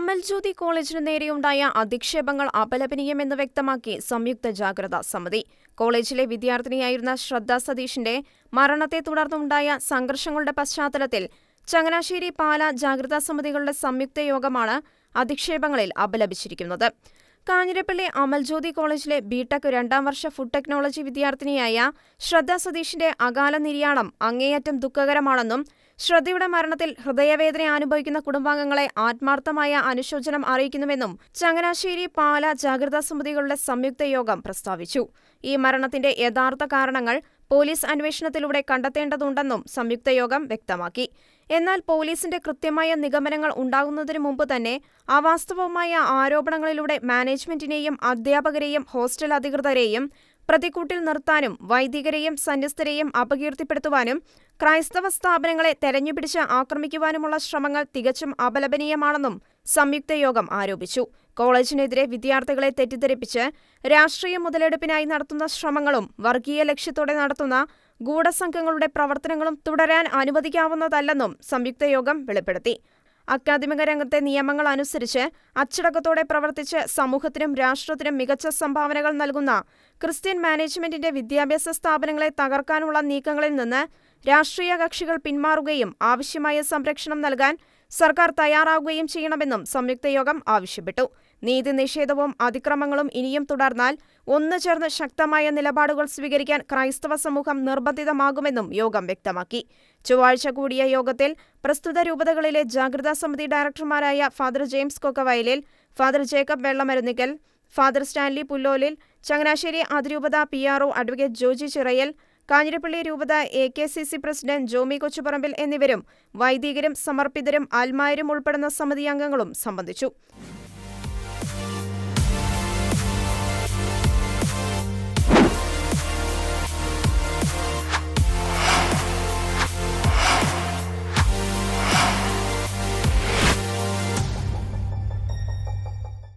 അമൽജ്യോതി കോളേജിനു നേരെയുണ്ടായ അധിക്ഷേപങ്ങൾ അപലപനീയമെന്ന് വ്യക്തമാക്കി സംയുക്ത ജാഗ്രതാ സമിതി. കോളേജിലെ വിദ്യാർത്ഥിനിയായിരുന്ന ശ്രദ്ധ സതീഷിന്റെ മരണത്തെ തുടർന്നുണ്ടായ സംഘർഷങ്ങളുടെ പശ്ചാത്തലത്തിൽ ചങ്ങനാശ്ശേരി, പാലാ ജാഗ്രതാ സമിതികളുടെ സംയുക്ത യോഗമാണ് അധിക്ഷേപങ്ങളിൽ അപലപിച്ചിരിക്കുന്നത്. കാഞ്ഞിരപ്പള്ളി അമൽജ്യോതി കോളേജിലെ ബിടെക് 2ാം വർഷ ഫുഡ് ടെക്നോളജി വിദ്യാർത്ഥിനിയായ ശ്രദ്ധ സതീഷിന്റെ അകാല നിര്യാണം അങ്ങേയറ്റം ദുഃഖകരമാണെന്നും ശ്രദ്ധയുടെ മരണത്തിൽ ഹൃദയവേദന അനുഭവിക്കുന്ന കുടുംബാംഗങ്ങളെ ആത്മാർത്ഥമായ അനുശോചനം അറിയിക്കുന്നുവെന്നും ചങ്ങനാശ്ശേരി, പാലാ ജാഗ്രതാ സമിതികളുടെ സംയുക്ത യോഗം പ്രസ്താവിച്ചു. ഈ മരണത്തിന്റെ യഥാർത്ഥ കാരണങ്ങൾ പോലീസ് അന്വേഷണത്തിലൂടെ കണ്ടെത്തേണ്ടതുണ്ടെന്നും സംയുക്ത യോഗം വ്യക്തമാക്കി. എന്നാൽ പോലീസിന്റെ കൃത്യമായ നിഗമനങ്ങൾ ഉണ്ടാകുന്നതിനു മുമ്പ് തന്നെ അവാസ്തവമായ ആരോപണങ്ങളിലൂടെ മാനേജ്മെന്റിനെയും അധ്യാപകരെയും ഹോസ്റ്റൽ അധികൃതരെയും പ്രതിക്കൂട്ടിൽ നിർത്താനും വൈദികരെയും സന്യസ്തരെയും അപകീർത്തിപ്പെടുത്തുവാനും ക്രൈസ്തവ സ്ഥാപനങ്ങളെ തെരഞ്ഞുപിടിച്ച് ആക്രമിക്കുവാനുമുള്ള ശ്രമങ്ങൾ തികച്ചും അപലപനീയമാണെന്നും സംയുക്ത യോഗം ആരോപിച്ചു. കോളേജിനെതിരെ വിദ്യാർത്ഥികളെ തെറ്റിദ്ധരിപ്പിച്ച് രാഷ്ട്രീയ മുതലെടുപ്പിനായി നടത്തുന്ന ശ്രമങ്ങളും വർഗീയ ലക്ഷ്യത്തോടെ നടത്തുന്ന ഗൂഢസംഘങ്ങളുടെ പ്രവർത്തനങ്ങളും തുടരാൻ അനുവദിക്കാവുന്നതല്ലെന്നും സംയുക്ത യോഗം വെളിപ്പെടുത്തി. അക്കാദമിക രംഗത്തെ നിയമങ്ങൾ അനുസരിച്ച് അച്ചടക്കത്തോടെ പ്രവർത്തിച്ച് സമൂഹത്തിനും രാഷ്ട്രത്തിനും മികച്ച സംഭാവനകൾ നൽകുന്ന ക്രിസ്ത്യൻ മാനേജ്മെന്റിന്റെ വിദ്യാഭ്യാസ സ്ഥാപനങ്ങളെ തകർക്കാനുള്ള നീക്കങ്ങളിൽ നിന്ന് രാഷ്ട്രീയ കക്ഷികൾ പിന്മാറുകയും ആവശ്യമായ സംരക്ഷണം നൽകാൻ സർക്കാർ തയ്യാറാകുകയും ചെയ്യണമെന്നും സംയുക്ത യോഗം ആവശ്യപ്പെട്ടു. നീതി നിഷേധവും അതിക്രമങ്ങളും ഇനിയും തുടർന്നാൽ ഒന്നുചേർന്ന് ശക്തമായ നിലപാടുകൾ സ്വീകരിക്കാൻ ക്രൈസ്തവ സമൂഹം നിർബന്ധിതമാകുമെന്നും യോഗം വ്യക്തമാക്കി. ചൊവ്വാഴ്ച കൂടിയ യോഗത്തിൽ പ്രസ്തുത രൂപതകളിലെ ജാഗ്രതാ സമിതി ഡയറക്ടർമാരായ ഫാദർ ജെയിംസ് കൊക്കവയലിൽ, ഫാദർ ജേക്കബ് വെള്ളമരുന്നിക്കൽ, ഫാദർ സ്റ്റാൻലി പുല്ലോലിൽ, ചങ്ങനാശ്ശേരി അതിരൂപത PRO അഡ്വക്കേറ്റ് ജോജി ചിറയൽ, കാഞ്ഞിരപ്പള്ളി രൂപത AKCC പ്രസിഡന്റ് ജോമി കൊച്ചുപറമ്പിൽ എന്നിവരും വൈദികരും സമർപ്പിതരും ആൽമായരും ഉൾപ്പെടുന്ന സമിതി അംഗങ്ങളും സംബന്ധിച്ചു.